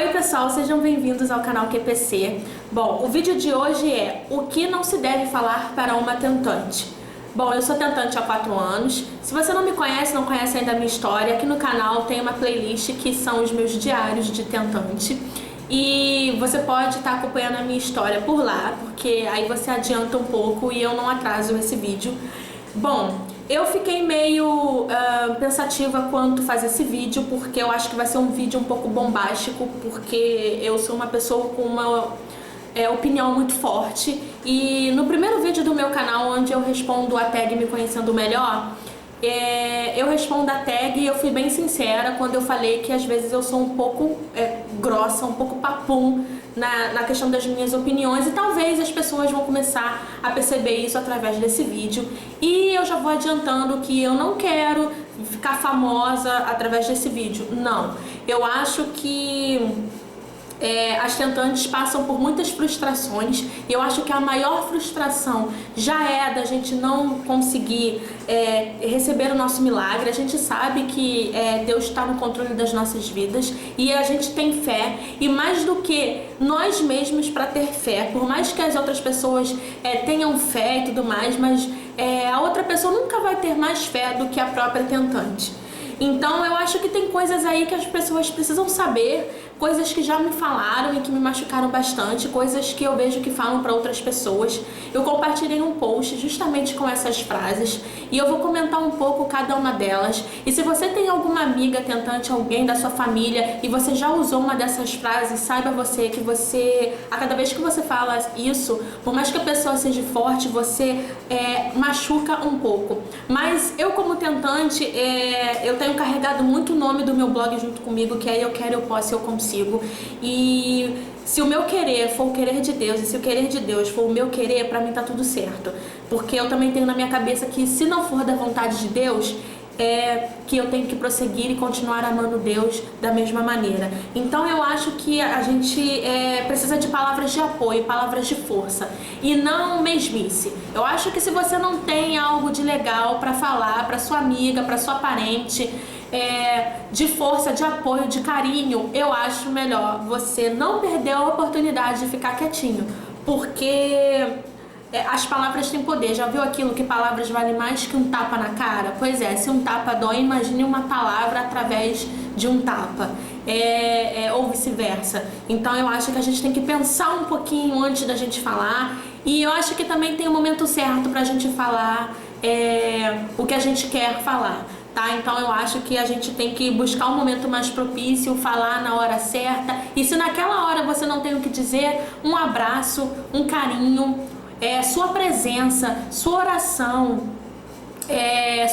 Oi pessoal, sejam bem-vindos ao canal QPC. Bom, o vídeo de hoje é o que não se deve falar para uma tentante. Bom, eu sou tentante há 4 anos. Se você não me conhece, não conhece ainda a minha história, aqui no canal tem uma playlist que são os meus diários de tentante. E você pode estar acompanhando a minha história por lá, porque aí você adianta um pouco e eu não atraso esse vídeo. Bom, eu fiquei meio pensativa quanto fazer esse vídeo, porque eu acho que vai ser um vídeo um pouco bombástico, porque eu sou uma pessoa com uma opinião muito forte. E no primeiro vídeo do meu canal, onde eu respondo a tag Me Conhecendo Melhor, eu respondo a tag e eu fui bem sincera quando eu falei que às vezes eu sou um pouco grossa, um pouco papum na questão das minhas opiniões, e talvez as pessoas vão começar a perceber isso através desse vídeo. E eu já vou adiantando que eu não quero ficar famosa através desse vídeo, não. Eu acho que as tentantes passam por muitas frustrações, e eu acho que a maior frustração já é da gente não conseguir receber o nosso milagre. A gente sabe que Deus está no controle das nossas vidas e a gente tem fé, e mais do que nós mesmos para ter fé, por mais que as outras pessoas tenham fé e tudo mais, mas a outra pessoa nunca vai ter mais fé do que a própria tentante. Então eu acho que tem coisas aí que as pessoas precisam saber, coisas que já me falaram e que me machucaram bastante, coisas que eu vejo que falam para outras pessoas. Eu compartilhei um post justamente com essas frases e eu vou comentar um pouco cada uma delas. E se você tem alguma amiga tentante, alguém da sua família, e você já usou uma dessas frases, saiba você que a cada vez que você fala isso, por mais que a pessoa seja forte, você machuca um pouco. Mas eu, como tentante, eu tenho carregado muito o nome do meu blog junto comigo, que é Eu Quero, Eu Posso, Eu Consigo. E se o meu querer for o querer de Deus, e se o querer de Deus for o meu querer, pra mim tá tudo certo. Porque eu também tenho na minha cabeça que se não for da vontade de Deus, que eu tenho que prosseguir e continuar amando Deus da mesma maneira. Então eu acho que a gente precisa de palavras de apoio, palavras de força, e não mesmice. Eu acho que se você não tem algo de legal para falar para sua amiga, para sua parente, de força, de apoio, de carinho, eu acho melhor você não perder a oportunidade de ficar quietinho, porque as palavras têm poder. Já viu aquilo que palavras valem mais que um tapa na cara? Pois é, se um tapa dói, imagine uma palavra através de um tapa, ou vice-versa. Então eu acho que a gente tem que pensar um pouquinho antes da gente falar, e eu acho que também tem o momento certo pra gente falar o que a gente quer falar. Tá? Então eu acho que a gente tem que buscar um momento mais propício, falar na hora certa, e se naquela hora você não tem o que dizer, um abraço, um carinho, sua presença, sua oração,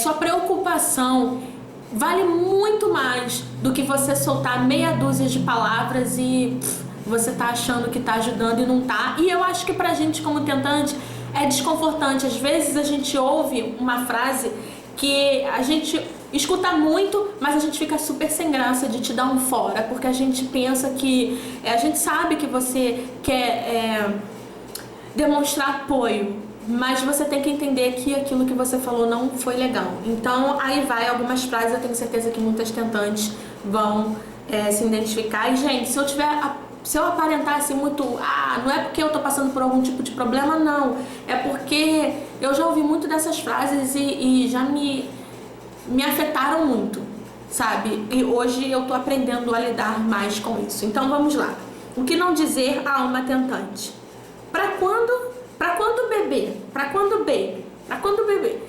sua preocupação vale muito mais do que você soltar meia dúzia de palavras e você tá achando que tá ajudando e não tá. E eu acho que pra gente como tentante é desconfortante. Às vezes a gente ouve uma frase que a gente escuta muito, mas a gente fica super sem graça de te dar um fora, porque a gente pensa que a gente sabe que você quer demonstrar apoio, mas você tem que entender que aquilo que você falou não foi legal. Então aí vai algumas frases, eu tenho certeza que muitas tentantes vão se identificar. E gente, se eu aparentasse muito, não é porque eu tô passando por algum tipo de problema, não. É porque eu já ouvi muito dessas frases e já me afetaram muito, sabe? E hoje eu tô aprendendo a lidar mais com isso. Então vamos lá. O que não dizer a uma tentante? Pra quando beber? Pra quando baby? Pra quando beber?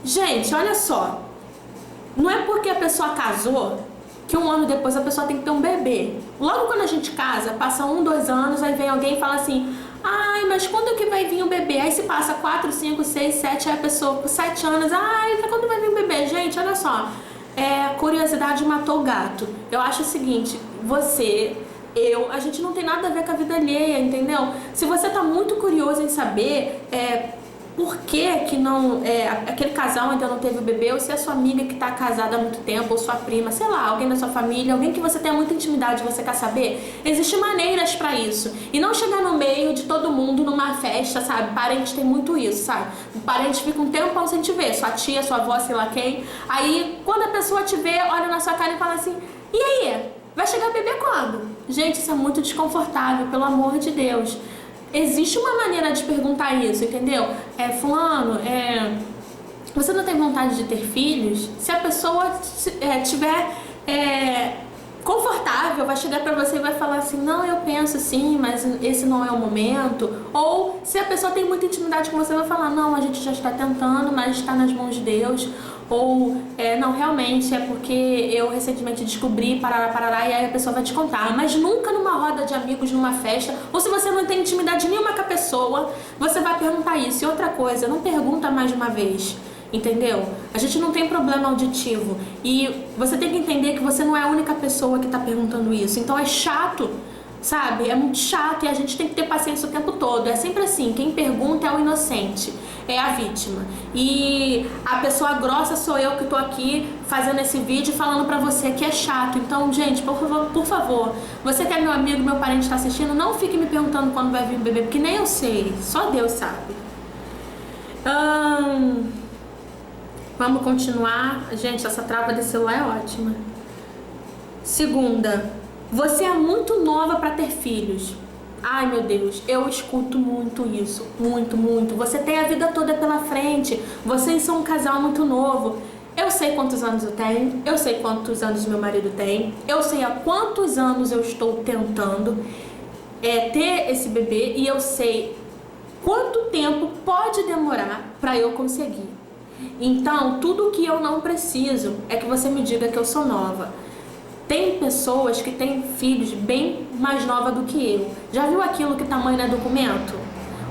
Gente, olha só. Não é porque a pessoa casou que um ano depois a pessoa tem que ter um bebê. Logo quando a gente casa, passa 1, 2 anos, aí vem alguém e fala assim: ai, mas quando que vai vir o bebê? Aí se passa 4, 5, 6, 7, aí a pessoa com 7 anos, ai, pra quando vai vir o bebê? Gente, olha só, curiosidade matou o gato. Eu acho o seguinte, a gente não tem nada a ver com a vida alheia, entendeu? Se você tá muito curioso em saber por que não aquele casal ainda não teve o bebê, ou se é sua amiga que tá casada há muito tempo, ou sua prima, sei lá, alguém da sua família, alguém que você tenha muita intimidade, você quer saber, existem maneiras pra isso. E não chegar no meio de todo mundo numa festa, sabe? Parente tem muito isso, sabe? O parente fica um tempão sem te ver, sua tia, sua avó, sei lá quem. Aí quando a pessoa te vê, olha na sua cara e fala assim: e aí? Vai chegar bebê quando? Gente, isso é muito desconfortável, pelo amor de Deus. Existe uma maneira de perguntar isso, entendeu? Fulano, você não tem vontade de ter filhos? Se a pessoa tiver confortável, vai chegar pra você e vai falar assim, não, eu penso sim, mas esse não é o momento. Ou se a pessoa tem muita intimidade com você, vai falar, não, a gente já está tentando, mas está nas mãos de Deus. Ou, não, realmente, é porque eu recentemente descobri, parará, e aí a pessoa vai te contar. Mas nunca numa roda de amigos, numa festa, ou se você não tem intimidade nenhuma com a pessoa, você vai perguntar isso. E outra coisa, não pergunta mais de uma vez, entendeu? A gente não tem problema auditivo. E você tem que entender que você não é a única pessoa que está perguntando isso. Então é chato, sabe? É muito chato e a gente tem que ter paciência o tempo todo. É sempre assim, quem pergunta é o inocente, é a vítima. E a pessoa grossa sou eu que tô aqui fazendo esse vídeo falando pra você que é chato. Então, gente, por favor, você que é meu amigo, meu parente tá assistindo, não fique me perguntando quando vai vir o bebê, porque nem eu sei, só Deus sabe. Vamos continuar. Gente, essa trava desse celular é ótima. Segunda, você é muito nova para ter filhos. Ai, meu Deus, eu escuto muito isso, muito, muito. Você tem a vida toda pela frente, vocês são um casal muito novo. Eu sei quantos anos eu tenho, eu sei quantos anos meu marido tem, eu sei há quantos anos eu estou tentando ter esse bebê e eu sei quanto tempo pode demorar para eu conseguir. Então, tudo que eu não preciso é que você me diga que eu sou nova. Tem pessoas que têm filhos bem mais nova do que eu. Já viu aquilo que tamanho não é documento?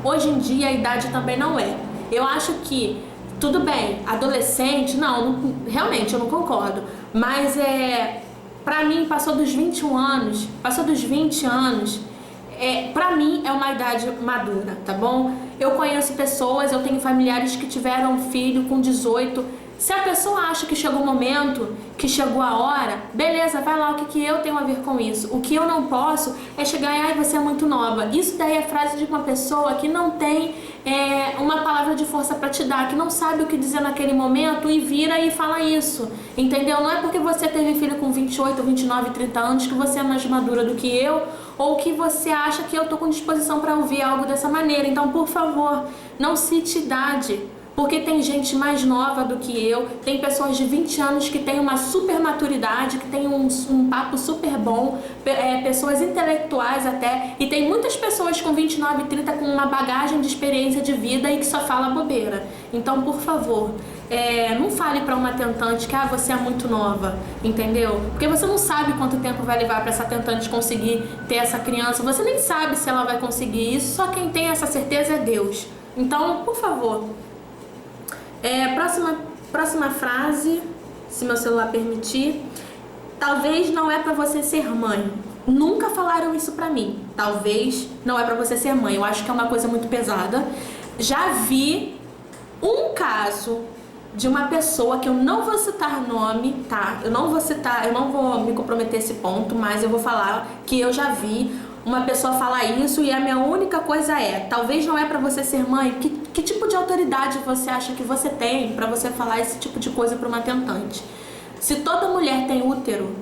Hoje em dia a idade também não é. Eu acho que, tudo bem, adolescente, não, realmente eu não concordo. Mas pra mim, passou dos 21 anos, passou dos 20 anos, pra mim é uma idade madura, tá bom? Eu conheço pessoas, eu tenho familiares que tiveram filho com 18. Se a pessoa acha que chegou o momento, que chegou a hora, beleza, vai lá, o que eu tenho a ver com isso? O que eu não posso é chegar e, ai, você é muito nova. Isso daí é frase de uma pessoa que não tem uma palavra de força pra te dar, que não sabe o que dizer naquele momento e vira e fala isso, entendeu? Não é porque você teve filho com 28, 29, 30 anos que você é mais madura do que eu, ou que você acha que eu tô com disposição pra ouvir algo dessa maneira. Então, por favor, não cite idade. Porque tem gente mais nova do que eu, tem pessoas de 20 anos que têm uma super maturidade, que tem um papo super bom, pessoas intelectuais até, e tem muitas pessoas com 29 e 30 com uma bagagem de experiência de vida e que só fala bobeira. Então, por favor, não fale pra uma tentante que você é muito nova, entendeu? Porque você não sabe quanto tempo vai levar pra essa tentante conseguir ter essa criança, você nem sabe se ela vai conseguir isso, só quem tem essa certeza é Deus. Então, por favor. Próxima frase, se meu celular permitir. Talvez não é pra você ser mãe. Nunca falaram isso pra mim. Talvez não é pra você ser mãe. Eu acho que é uma coisa muito pesada. Já vi um caso de uma pessoa que eu não vou citar nome, tá? Eu não vou me comprometer a esse ponto, mas eu vou falar que eu já vi uma pessoa falar isso e a minha única coisa talvez não é pra você ser mãe. Que tipo de autoridade você acha que você tem pra você falar esse tipo de coisa pra uma tentante? Se toda mulher tem útero,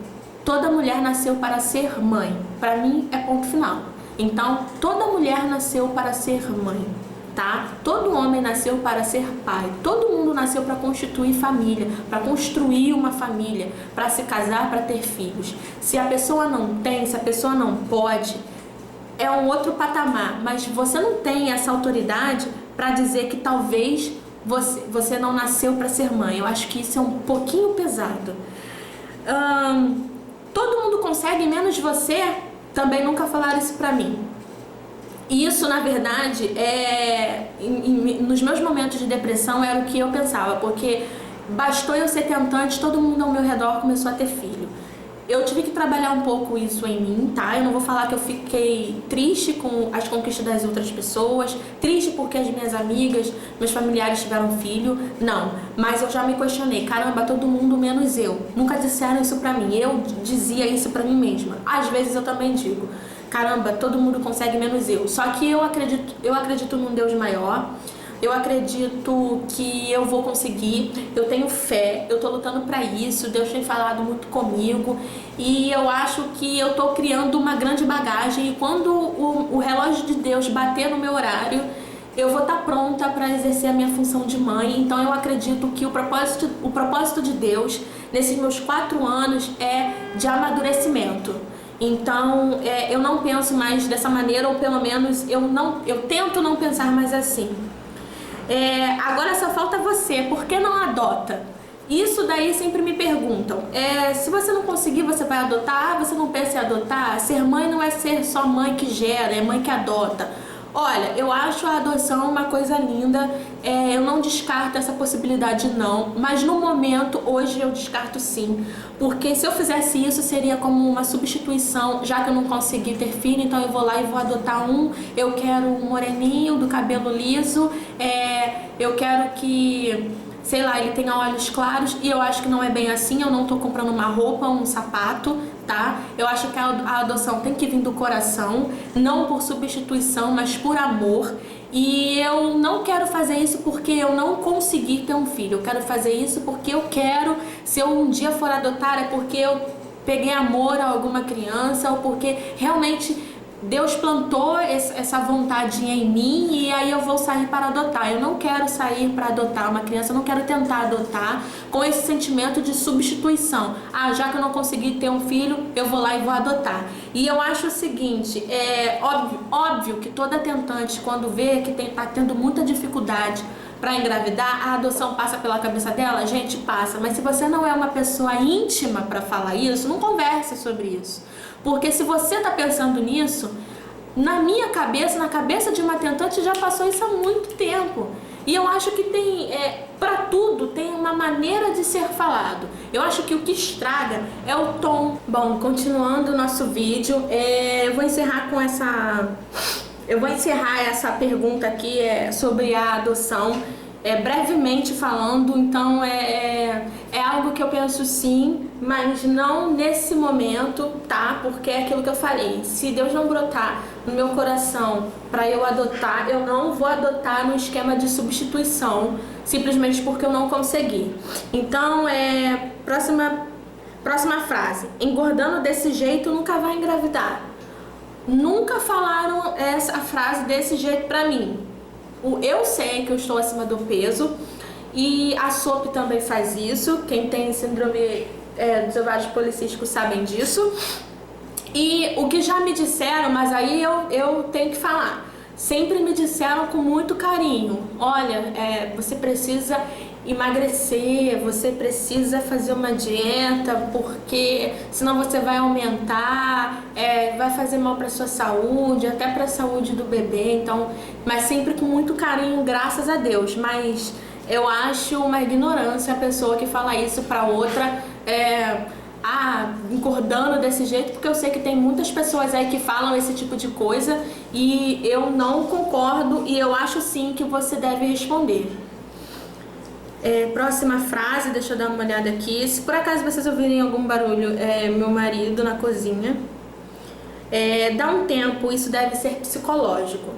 toda mulher nasceu para ser mãe. Pra mim é ponto final. Então, toda mulher nasceu para ser mãe, tá? Todo homem nasceu para ser pai. Todo mundo nasceu para constituir família, para construir uma família, para se casar, para ter filhos. Se a pessoa não tem, se a pessoa não pode, é um outro patamar. Mas você não tem essa autoridade para dizer que talvez você não nasceu para ser mãe. Eu acho que isso é um pouquinho pesado. Todo mundo consegue, menos você. Também nunca falaram isso pra mim. E isso, na verdade, nos meus momentos de depressão era o que eu pensava, porque bastou eu ser tentante, todo mundo ao meu redor começou a ter filho. Eu tive que trabalhar um pouco isso em mim, tá? Eu não vou falar que eu fiquei triste com as conquistas das outras pessoas, triste porque as minhas amigas, meus familiares tiveram filho, não. Mas eu já me questionei, caramba, todo mundo menos eu. Nunca disseram isso pra mim, eu dizia isso pra mim mesma. Às vezes eu também digo, caramba, todo mundo consegue menos eu. Só que eu acredito num Deus maior, eu acredito que eu vou conseguir, eu tenho fé, eu tô lutando para isso, Deus tem falado muito comigo e eu acho que eu tô criando uma grande bagagem e quando o relógio de Deus bater no meu horário, eu vou estar pronta para exercer a minha função de mãe. Então eu acredito que o propósito de Deus nesses meus 4 anos é de amadurecimento. Então eu não penso mais dessa maneira, ou pelo menos eu tento não pensar mais assim. Agora só falta você, por que não adota? Isso daí sempre me perguntam. Se você não conseguir, você vai adotar? Você não pensa em adotar? Ser mãe não é ser só mãe que gera, é mãe que adota. Olha, eu acho a adoção uma coisa linda, eu não descarto essa possibilidade não, mas no momento, hoje eu descarto sim, porque se eu fizesse isso seria como uma substituição, já que eu não consegui ter filho, então eu vou lá e vou adotar eu quero um moreninho, do cabelo liso, eu quero que, sei lá, ele tenha olhos claros, e eu acho que não é bem assim, eu não tô comprando uma roupa, um sapato, tá? Eu acho que a adoção tem que vir do coração, não por substituição, mas por amor. E eu não quero fazer isso porque eu não consegui ter um filho, eu quero fazer isso porque eu quero, se eu um dia for adotar, é porque eu peguei amor a alguma criança, ou porque realmente Deus plantou essa vontade em mim e aí eu vou sair para adotar. Eu não quero sair para adotar uma criança, eu não quero tentar adotar com esse sentimento de substituição. Já que eu não consegui ter um filho, eu vou lá e vou adotar. E eu acho o seguinte, óbvio que toda tentante, quando vê que tá tendo muita dificuldade para engravidar, a adoção passa pela cabeça dela? Gente, passa. Mas se você não é uma pessoa íntima para falar isso, não converse sobre isso. Porque se você está pensando nisso, na minha cabeça, na cabeça de uma tentante, já passou isso há muito tempo. E eu acho que tem, para tudo, tem uma maneira de ser falado. Eu acho que o que estraga é o tom. Bom, continuando o nosso vídeo, eu vou encerrar com essa... Eu vou encerrar essa pergunta aqui sobre a adoção, brevemente falando. Então é algo que eu penso sim, mas não nesse momento, tá? Porque é aquilo que eu falei, se Deus não brotar no meu coração para eu adotar, eu não vou adotar no esquema de substituição, simplesmente porque eu não consegui. Então próxima frase, engordando desse jeito nunca vai engravidar. Nunca falaram essa frase desse jeito pra mim. Eu sei que eu estou acima do peso e a SOP também faz isso. Quem tem síndrome dos ovários policísticos sabem disso. E o que já me disseram, mas aí eu tenho que falar, sempre me disseram com muito carinho: olha, você precisa emagrecer, você precisa fazer uma dieta, porque senão você vai aumentar, vai fazer mal para sua saúde, até para a saúde do bebê. Então, mas sempre com muito carinho, graças a Deus. Mas eu acho uma ignorância a pessoa que fala isso para outra, engordando desse jeito, porque eu sei que tem muitas pessoas aí que falam esse tipo de coisa e eu não concordo, e eu acho sim que você deve responder. Próxima frase, deixa eu dar uma olhada aqui. Se por acaso vocês ouvirem algum barulho, meu marido na cozinha. Dá um tempo, isso deve ser psicológico.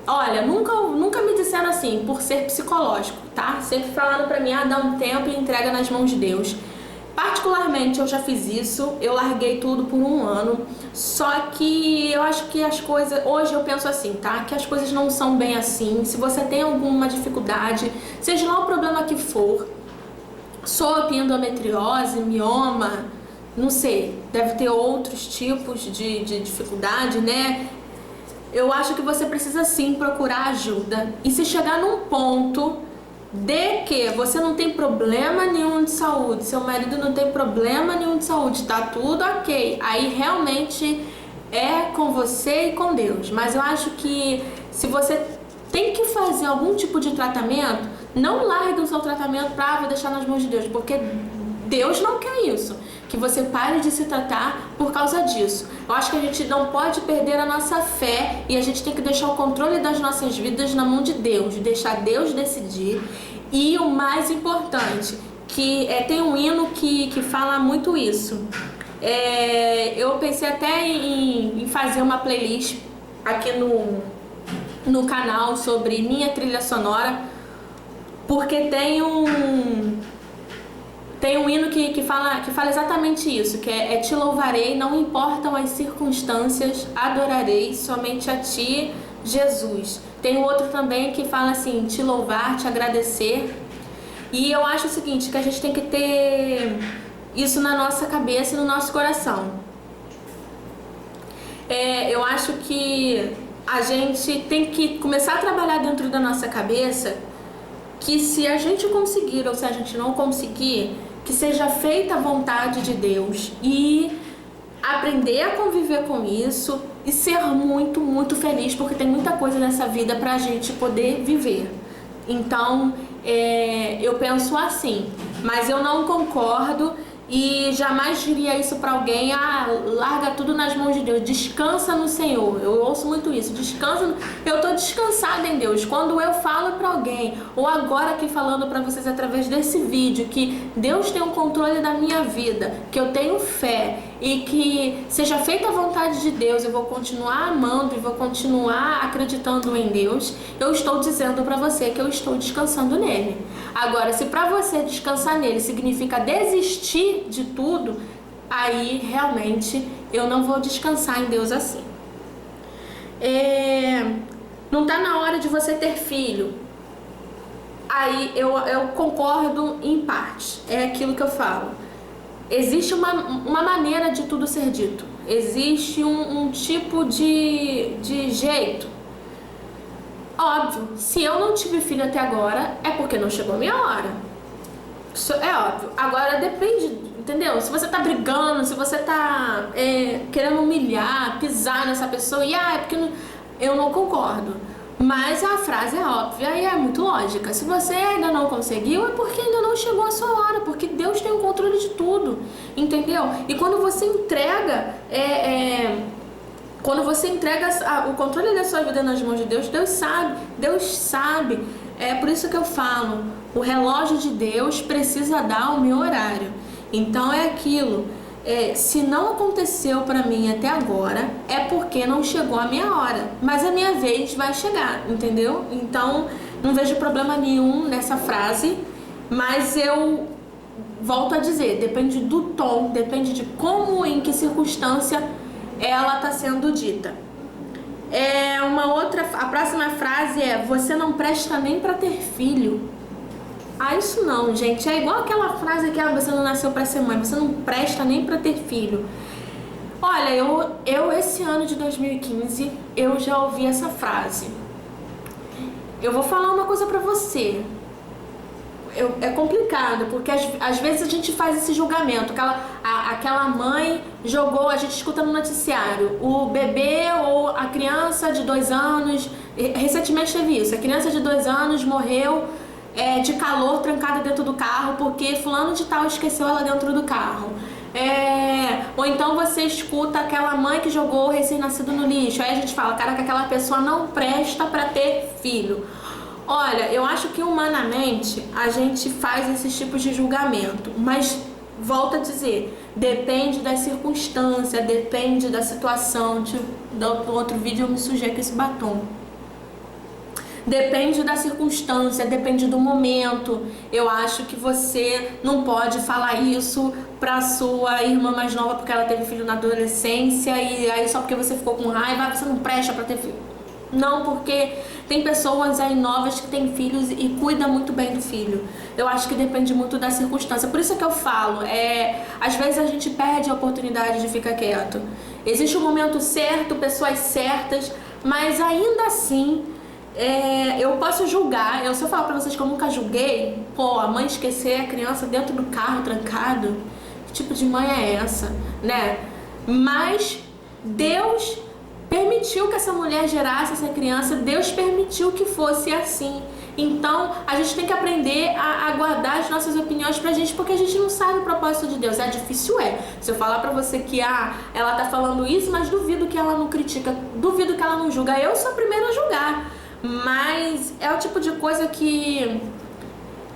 Olha, nunca me disseram assim, por ser psicológico, tá? Sempre falaram pra mim, dá um tempo e entrega nas mãos de Deus. Particularmente eu já fiz isso, eu larguei tudo por 1 ano, só que eu acho que as coisas, hoje eu penso assim, tá? Que as coisas não são bem assim. Se você tem alguma dificuldade, seja lá o problema que for, SOP, endometriose, mioma, não sei, deve ter outros tipos de dificuldade, né? Eu acho que você precisa sim procurar ajuda. E se chegar num ponto de que você não tem problema nenhum de saúde, seu marido não tem problema nenhum de saúde, tá tudo ok, aí realmente é com você e com Deus. Mas eu acho que se você tem que fazer algum tipo de tratamento, não largue o seu tratamento vou deixar nas mãos de Deus, porque Deus não quer isso, que você pare de se tratar por causa disso. Eu acho que a gente não pode perder a nossa fé e a gente tem que deixar o controle das nossas vidas na mão de Deus, deixar Deus decidir. E o mais importante, que tem um hino que fala muito isso. Eu pensei até em fazer uma playlist aqui no canal sobre minha trilha sonora, porque tem um hino que fala exatamente isso, que é te louvarei, não importam as circunstâncias, adorarei somente a ti, Jesus. Tem outro também que fala assim, te louvar, te agradecer. E eu acho o seguinte, que a gente tem que ter isso na nossa cabeça e no nosso coração. Eu acho que a gente tem que começar a trabalhar dentro da nossa cabeça que se a gente conseguir ou se a gente não conseguir, que seja feita a vontade de Deus e aprender a conviver com isso e ser muito, muito feliz, porque tem muita coisa nessa vida pra gente poder viver. Então, eu penso assim, mas eu não concordo e jamais diria isso pra alguém, larga tudo nas mãos de Deus, descansa no Senhor. Eu ouço muito isso, descansa, eu tô descansada em Deus. Quando eu falo pra alguém, ou agora aqui falando pra vocês através desse vídeo, que Deus tem o controle da minha vida, que eu tenho fé e que seja feita a vontade de Deus, eu vou continuar amando e vou continuar acreditando em Deus, eu estou dizendo pra você que eu estou descansando nele. Agora, se pra você descansar nele significa desistir de tudo, aí realmente eu não vou descansar em Deus assim. Não tá na hora de você ter filho. Aí eu concordo em parte, é aquilo que eu falo. Existe uma maneira de tudo ser dito, existe um tipo de jeito. Óbvio, se eu não tive filho até agora, é porque não chegou a minha hora. Isso é óbvio. Agora depende, entendeu? Se você tá brigando, se você tá querendo humilhar, pisar nessa pessoa, é porque eu não concordo. Mas a frase é óbvia e é muito lógica. Se você ainda não conseguiu, é porque ainda não chegou a sua hora, porque Deus tem o controle de tudo, entendeu? E quando você entrega o controle da sua vida nas mãos de Deus, Deus sabe. É por isso que eu falo, o relógio de Deus precisa dar o meu horário. Então é aquilo, se não aconteceu pra mim até agora, é porque não chegou a minha hora. Mas a minha vez vai chegar, entendeu? Então não vejo problema nenhum nessa frase, mas eu volto a dizer, depende do tom, depende de como, em que circunstância ela está sendo dita. A próxima frase é: você não presta nem para ter filho. Isso não, gente. É igual aquela frase que você não nasceu para ser mãe, você não presta nem para ter filho. Olha, eu esse ano de 2015, eu já ouvi essa frase. Eu vou falar uma coisa para você. É complicado, porque às vezes a gente faz esse julgamento. Aquela mãe jogou, a gente escuta no noticiário, o bebê ou a criança de 2 anos, recentemente teve isso, a criança de 2 anos morreu de calor trancada dentro do carro porque fulano de tal esqueceu ela dentro do carro. Ou então você escuta aquela mãe que jogou o recém-nascido no lixo, aí a gente fala, caraca, aquela pessoa não presta pra ter filho. Olha, eu acho que humanamente a gente faz esses tipos de julgamento, mas volto a dizer, depende da circunstância, depende da situação. Do outro vídeo eu me sujei com esse batom. Depende da circunstância, depende do momento. Eu acho que você não pode falar isso pra sua irmã mais nova porque ela teve filho na adolescência e aí só porque você ficou com raiva, você não presta pra ter filho. Não, porque tem pessoas aí novas que têm filhos e cuidam muito bem do filho. Eu acho que depende muito da circunstância. Por isso que eu falo, às vezes a gente perde a oportunidade de ficar quieto. Existe um momento certo, pessoas certas, mas ainda assim, eu posso julgar. Se eu falar pra vocês que eu nunca julguei, a mãe esquecer a criança dentro do carro trancado, que tipo de mãe é essa, né? Mas Deus permitiu que essa mulher gerasse essa criança, Deus permitiu que fosse assim. Então, a gente tem que aprender a guardar as nossas opiniões pra gente, porque a gente não sabe o propósito de Deus. Difícil. Se eu falar pra você que ela tá falando isso, mas duvido que ela não critica, duvido que ela não julga. Eu sou a primeira a julgar. Mas é o tipo de coisa que,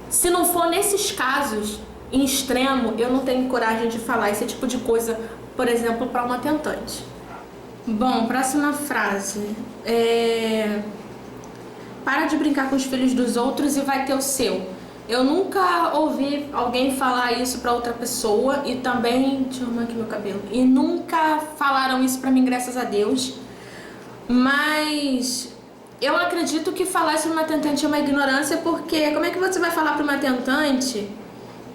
se não for nesses casos em extremo, eu não tenho coragem de falar esse tipo de coisa, por exemplo, pra uma tentante. Bom, próxima frase. para de brincar com os filhos dos outros e vai ter o seu. Eu nunca ouvi alguém falar isso pra outra pessoa e também, deixa eu arrumar aqui meu cabelo, e nunca falaram isso pra mim, graças a Deus. Mas eu acredito que falar isso pra uma tentante é uma ignorância, porque como é que você vai falar pra uma tentante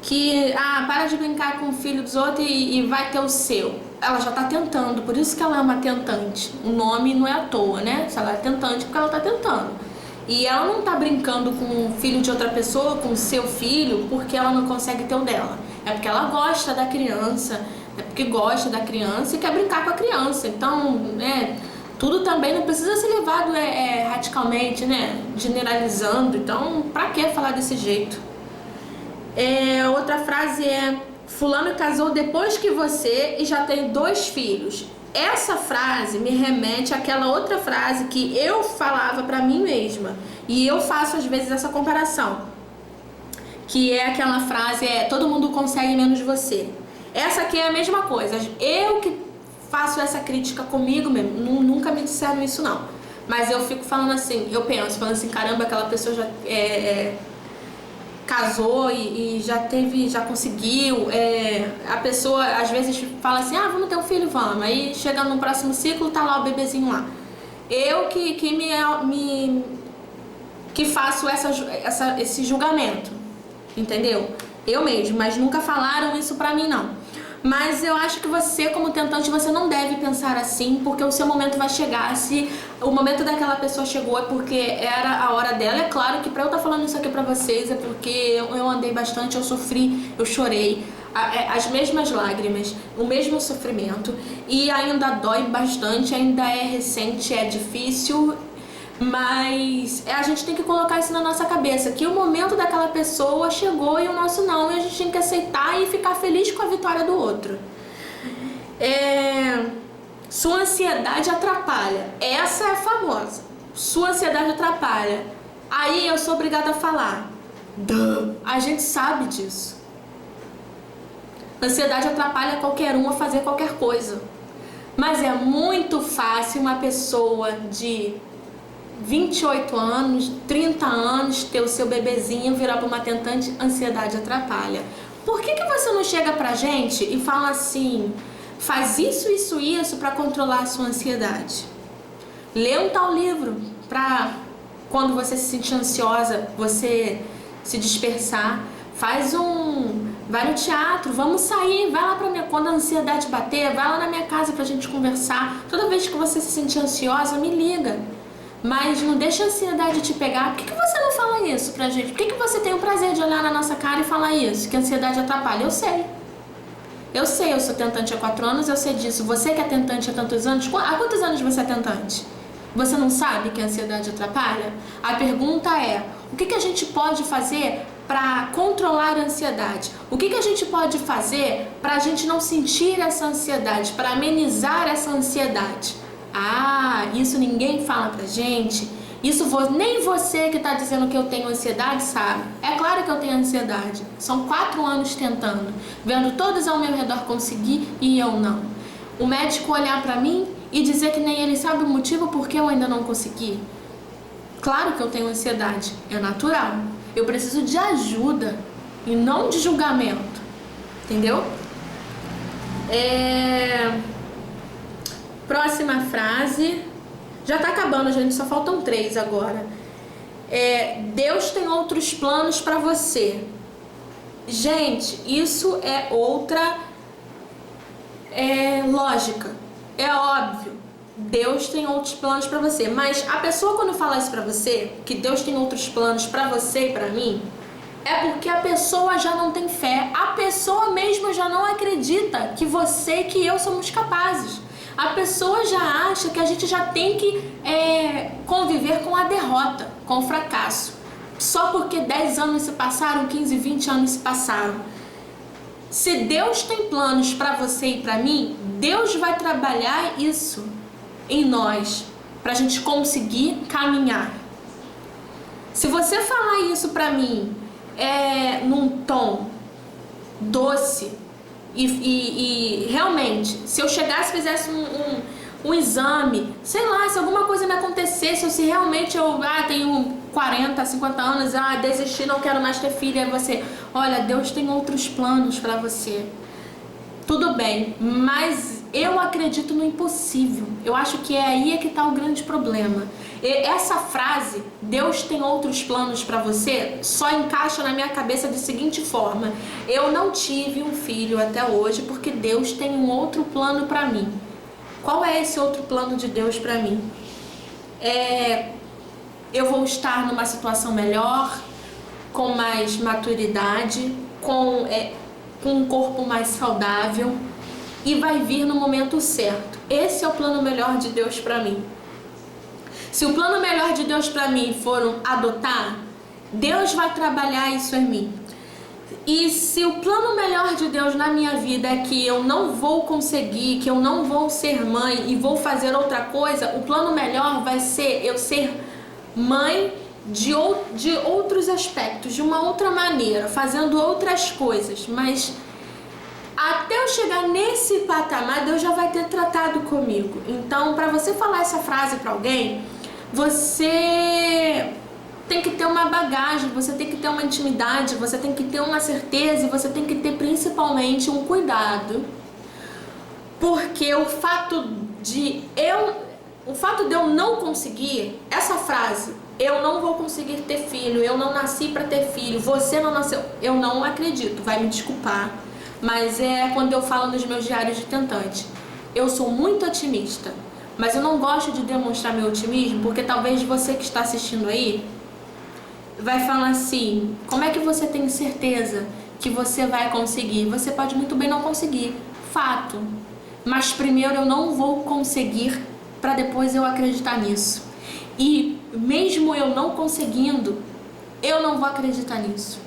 que, para de brincar com o filho dos outros e vai ter o seu? Ela já tá tentando, por isso que ela é uma tentante. O nome não é à toa, né? Se ela é tentante, porque ela tá tentando. E ela não tá brincando com o filho de outra pessoa, com o seu filho, porque ela não consegue ter o dela. É porque ela gosta da criança, é porque gosta da criança e quer brincar com a criança. Então, tudo também não precisa ser levado radicalmente, né? Generalizando. Então, pra que falar desse jeito? Outra frase é: fulano casou depois que você e já tem 2 filhos. Essa frase me remete àquela outra frase que eu falava pra mim mesma. E eu faço às vezes essa comparação. Que é aquela frase, todo mundo consegue menos você. Essa aqui é a mesma coisa. Eu que faço essa crítica comigo mesmo. Nunca me disseram isso não. Mas eu fico falando assim, falando assim, caramba, aquela pessoa já casou e já conseguiu. A pessoa às vezes fala assim, vamos ter um filho, vamos. Aí chega no próximo ciclo, tá lá o bebezinho lá. Eu que faço esse julgamento, entendeu? Eu mesmo, mas nunca falaram isso pra mim não. Mas eu acho que você, como tentante, você não deve pensar assim, porque o seu momento vai chegar. Se o momento daquela pessoa chegou, é porque era a hora dela. É claro que pra eu estar falando isso aqui pra vocês, é porque eu andei bastante, eu sofri, eu chorei. As mesmas lágrimas, o mesmo sofrimento. E ainda dói bastante, ainda é recente, é difícil. Mas a gente tem que colocar isso na nossa cabeça, que o momento daquela pessoa chegou e o nosso não, e a gente tem que aceitar e ficar feliz com a vitória do outro. Sua ansiedade atrapalha. Essa é famosa. Sua ansiedade atrapalha. Aí eu sou obrigada a falar. A gente sabe disso. Ansiedade atrapalha qualquer um a fazer qualquer coisa. Mas é muito fácil uma pessoa de 28 anos, 30 anos, ter o seu bebezinho, virar para uma tentante, ansiedade atrapalha. Por que você não chega pra gente e fala assim, faz isso para controlar a sua ansiedade? Lê um tal livro pra quando você se sentir ansiosa, você se dispersar. Vai no teatro, vamos sair, vai lá quando a ansiedade bater, vai lá na minha casa pra gente conversar. Toda vez que você se sentir ansiosa, me liga. Mas não deixa a ansiedade te pegar. Por que você não fala isso pra gente? Por que você tem o prazer de olhar na nossa cara e falar isso? Que a ansiedade atrapalha? Eu sei. Eu sou tentante há 4 anos, eu sei disso. Você que é tentante há tantos anos, há quantos anos você é tentante? Você não sabe que a ansiedade atrapalha? A pergunta é, o que a gente pode fazer para controlar a ansiedade? O que a gente pode fazer para a gente não sentir essa ansiedade, para amenizar essa ansiedade? Isso ninguém fala pra gente. Isso nem você que tá dizendo que eu tenho ansiedade sabe. É claro que eu tenho ansiedade. São 4 anos tentando, vendo todos ao meu redor conseguir e eu não. O médico olhar pra mim e dizer que nem ele sabe o motivo por que eu ainda não consegui. Claro que eu tenho ansiedade, é natural. Eu preciso de ajuda e não de julgamento. Entendeu? Próxima frase. Já tá acabando, gente, só faltam 3 agora. Deus tem outros planos pra você. Gente, isso é outra lógica. É óbvio. Deus tem outros planos pra você. Mas a pessoa quando fala isso pra você, que Deus tem outros planos pra você e pra mim, é porque a pessoa já não tem fé. A pessoa mesma já não acredita que você e que eu somos capazes. A pessoa já acha que a gente já tem que conviver com a derrota, com o fracasso. Só porque 10 anos se passaram, 15, 20 anos se passaram. Se Deus tem planos para você e para mim, Deus vai trabalhar isso em nós, pra gente conseguir caminhar. Se você falar isso pra mim num tom doce, e realmente, se eu chegasse e fizesse um exame, sei lá, se alguma coisa me acontecesse, ou se realmente eu tenho 40, 50 anos, desisti, não quero mais ter filho, aí você, olha, Deus tem outros planos para você. Tudo bem, mas eu acredito no impossível. Eu acho que é aí que está o grande problema. Essa frase, Deus tem outros planos para você, só encaixa na minha cabeça da seguinte forma: eu não tive um filho até hoje porque Deus tem um outro plano para mim. Qual é esse outro plano de Deus para mim? Eu vou estar numa situação melhor, com mais maturidade, com um corpo mais saudável, e vai vir no momento certo. Esse é o plano melhor de Deus para mim. Se o plano melhor de Deus para mim for adotar, Deus vai trabalhar isso em mim. E se o plano melhor de Deus na minha vida é que eu não vou conseguir, que eu não vou ser mãe e vou fazer outra coisa, o plano melhor vai ser eu ser mãe de outros aspectos, de uma outra maneira, fazendo outras coisas. Mas até eu chegar nesse patamar, Deus já vai ter tratado comigo. Então, para você falar essa frase para alguém, você tem que ter uma bagagem, você tem que ter uma intimidade, você tem que ter uma certeza, e você tem que ter principalmente um cuidado. Porque o fato de eu não conseguir, essa frase, eu não vou conseguir ter filho, eu não nasci para ter filho, você não nasceu, eu não acredito, vai me desculpar, mas é quando eu falo nos meus diários de tentante. Eu sou muito otimista, mas eu não gosto de demonstrar meu otimismo, porque talvez você que está assistindo aí vai falar assim: como é que você tem certeza que você vai conseguir? Você pode muito bem não conseguir, fato, mas primeiro eu não vou conseguir para depois eu acreditar nisso. E mesmo eu não conseguindo, eu não vou acreditar nisso,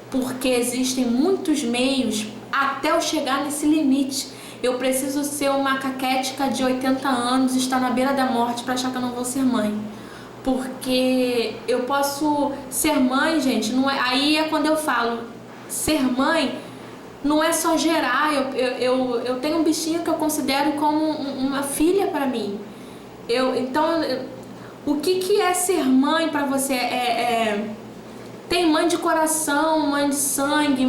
porque existem muitos meios até eu chegar nesse limite. Eu preciso ser uma caquética de 80 anos, estar na beira da morte para achar que eu não vou ser mãe. Porque eu posso ser mãe, gente, não é, aí é quando eu falo, ser mãe não é só gerar, eu tenho um bichinho que eu considero como uma filha para mim. O que é ser mãe para você? Tem mãe de coração, mãe de sangue,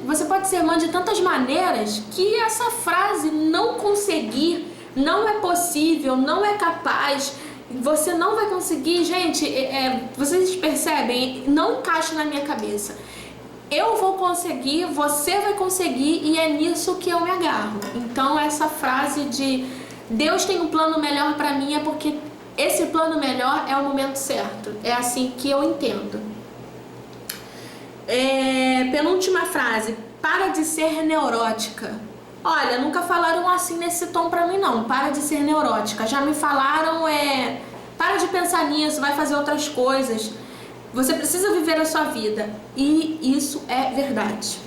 você pode ser mãe de tantas maneiras que essa frase não conseguir, não é possível, não é capaz, você não vai conseguir, gente, vocês percebem? Não encaixa na minha cabeça. Eu vou conseguir, você vai conseguir, e é nisso que eu me agarro. Então essa frase de Deus tem um plano melhor para mim é porque esse plano melhor é o momento certo. É assim que eu entendo. Penúltima frase: para de ser neurótica. Olha, nunca falaram assim nesse tom pra mim não, para de ser neurótica. Já me falaram, para de pensar nisso, vai fazer outras coisas. Você precisa viver a sua vida. E isso é verdade.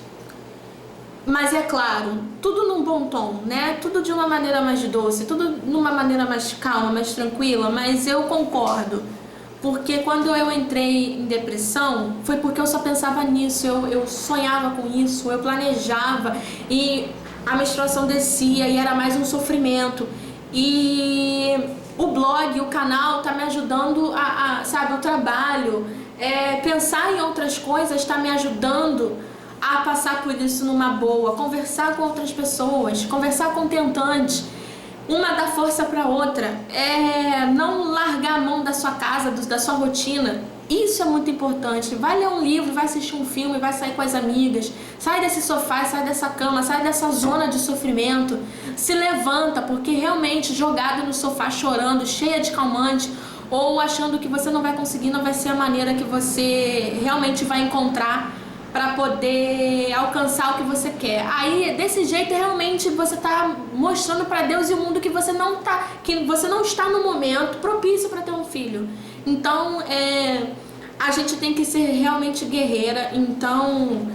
Mas é claro, tudo num bom tom, né? Tudo de uma maneira mais doce, tudo numa maneira mais calma, mais tranquila. Mas eu concordo, porque quando eu entrei em depressão, foi porque eu só pensava nisso, eu sonhava com isso, eu planejava, e a menstruação descia e era mais um sofrimento. E o blog, o canal tá me ajudando sabe, o trabalho, pensar em outras coisas está me ajudando a passar por isso numa boa, conversar com outras pessoas, conversar com tentantes, uma dá força para outra, não largar a mão da sua casa, da sua rotina. Isso é muito importante. Vai ler um livro, vai assistir um filme, vai sair com as amigas, sai desse sofá, sai dessa cama, sai dessa zona de sofrimento, se levanta, porque realmente jogado no sofá chorando, cheia de calmante, ou achando que você não vai conseguir, não vai ser a maneira que você realmente vai encontrar para poder alcançar o que você quer. Aí, desse jeito, realmente você está mostrando para Deus e o mundo que você não está no momento propício para ter um filho. Então, a gente tem que ser realmente guerreira. Então,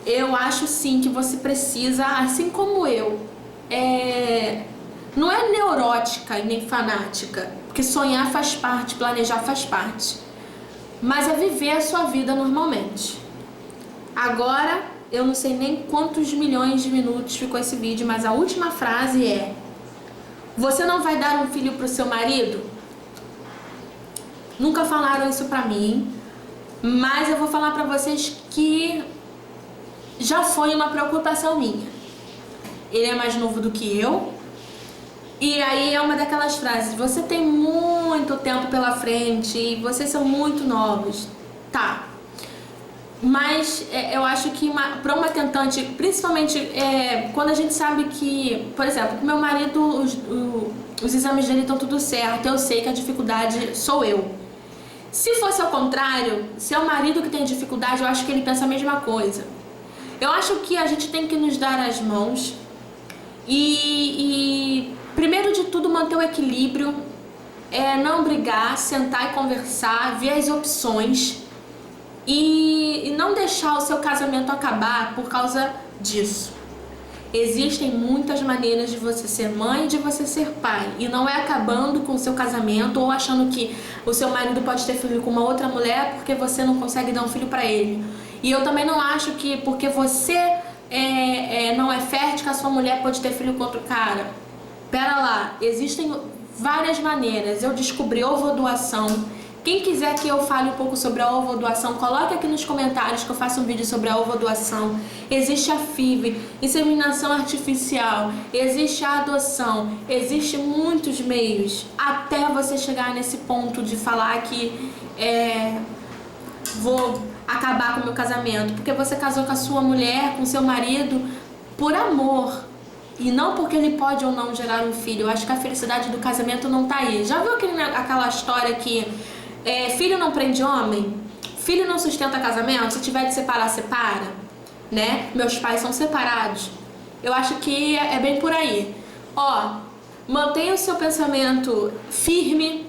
eu acho sim que você precisa, assim como eu, não é neurótica e nem fanática, porque sonhar faz parte, planejar faz parte, mas é viver a sua vida normalmente. Agora, eu não sei nem quantos milhões de minutos ficou esse vídeo, mas a última frase é: Você não vai dar um filho pro seu marido? Nunca falaram isso pra mim, mas eu vou falar pra vocês que já foi uma preocupação minha. Ele é mais novo do que eu, e aí é uma daquelas frases: você tem muito tempo pela frente e vocês são muito novos. Tá, mas eu acho que para uma tentante, principalmente quando a gente sabe que, por exemplo, com meu marido, os exames dele estão tudo certo, eu sei que a dificuldade sou eu. Se fosse ao contrário, se é o marido que tem dificuldade, eu acho que ele pensa a mesma coisa. Eu acho que a gente tem que nos dar as mãos e primeiro de tudo, manter o equilíbrio, não brigar, sentar e conversar, ver as opções e não deixar o seu casamento acabar por causa disso. Existem muitas maneiras de você ser mãe e de você ser pai, e não é acabando com o seu casamento ou achando que o seu marido pode ter filho com uma outra mulher porque você não consegue dar um filho para ele. E eu também não acho que porque você não é fértil que a sua mulher pode ter filho com outro cara. Pera lá, existem várias maneiras. Eu descobri ovodoação. Quem quiser que eu fale um pouco sobre a ovodoação, coloque aqui nos comentários que eu faço um vídeo sobre a ovodoação. Existe a FIV, inseminação artificial, existe a adoção, existe muitos meios até você chegar nesse ponto de falar que vou acabar com o meu casamento, porque você casou com a sua mulher, com seu marido, por amor. E não porque ele pode ou não gerar um filho. Eu acho que a felicidade do casamento não tá aí. Já viu aquela história que filho não prende homem? Filho não sustenta casamento? Se tiver de separar, separa, né? Meus pais são separados. Eu acho que é bem por aí. Ó, mantenha o seu pensamento firme,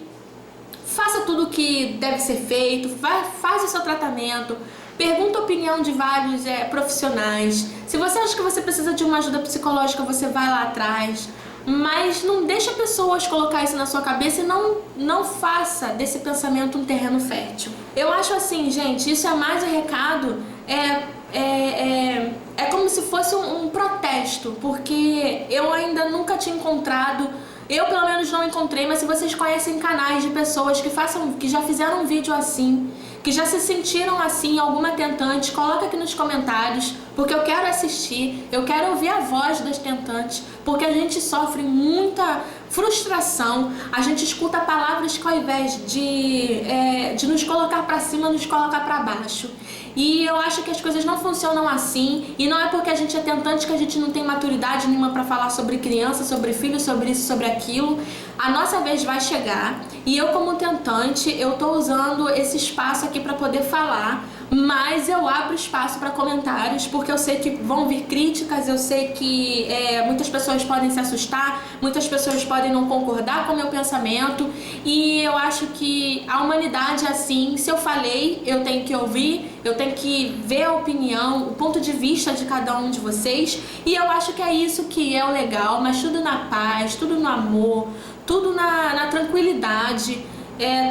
faça tudo o que deve ser feito, faz o seu tratamento, pergunta a opinião de vários profissionais. Se você acha que você precisa de uma ajuda psicológica, você vai lá atrás. Mas não deixa pessoas colocar isso na sua cabeça e não faça desse pensamento um terreno fértil. Eu acho assim, gente, isso é mais um recado, é como se fosse um protesto, porque eu ainda nunca tinha encontrado, eu pelo menos não encontrei, mas se vocês conhecem canais de pessoas que já fizeram um vídeo assim, que já se sentiram assim, alguma tentante, coloca aqui nos comentários, porque eu quero assistir, eu quero ouvir a voz das tentantes, porque a gente sofre muita frustração, a gente escuta palavras que ao invés de nos colocar pra cima, nos coloca pra baixo. E eu acho que as coisas não funcionam assim, e não é porque a gente é tentante que a gente não tem maturidade nenhuma pra falar sobre criança, sobre filho, sobre isso, sobre aquilo. A nossa vez vai chegar, e eu como tentante, eu tô usando esse espaço aqui pra poder falar, mas eu abro espaço para comentários, porque eu sei que vão vir críticas, eu sei que muitas pessoas podem se assustar, muitas pessoas podem não concordar com o meu pensamento, e eu acho que a humanidade é assim. Se eu falei, eu tenho que ouvir, eu tenho que ver a opinião, o ponto de vista de cada um de vocês, e eu acho que é isso que é o legal, mas tudo na paz, tudo no amor, tudo na tranquilidade.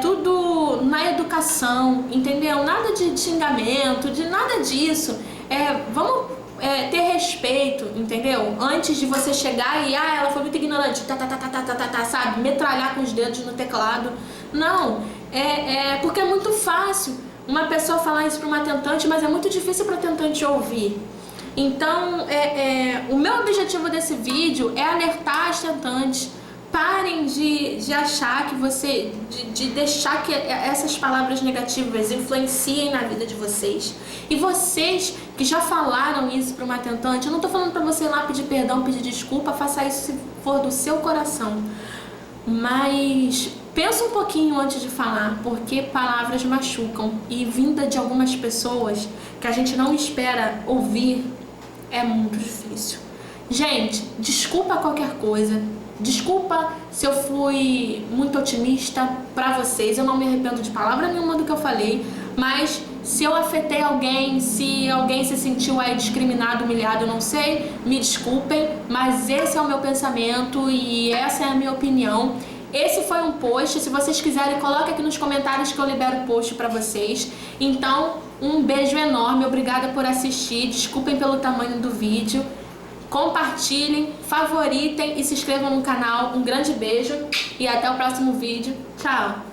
Tudo na educação, entendeu? Nada de xingamento, de nada disso. Vamos ter respeito, entendeu? Antes de você chegar e ela foi muito ignorante, sabe? Metralhar com os dedos no teclado. Não, porque é muito fácil uma pessoa falar isso para uma tentante, mas é muito difícil para a tentante ouvir. Então, o meu objetivo desse vídeo é alertar as tentantes. Parem de achar que de deixar que essas palavras negativas influenciem na vida de vocês. E vocês que já falaram isso para uma tentante, eu não tô falando para você ir lá pedir perdão, pedir desculpa, faça isso se for do seu coração. Mas pensa um pouquinho antes de falar, porque palavras machucam, e vinda de algumas pessoas que a gente não espera ouvir é muito difícil. Gente, desculpa qualquer coisa. Desculpa se eu fui muito otimista pra vocês, eu não me arrependo de palavra nenhuma do que eu falei, mas se eu afetei alguém, se alguém se sentiu aí discriminado, humilhado, eu não sei, me desculpem, mas esse é o meu pensamento e essa é a minha opinião. Esse foi um post, se vocês quiserem, coloque aqui nos comentários que eu libero o post pra vocês. Então, um beijo enorme, obrigada por assistir, desculpem pelo tamanho do vídeo. compartilhem, favoritem e se inscrevam no canal. Um grande beijo e até o próximo vídeo. Tchau!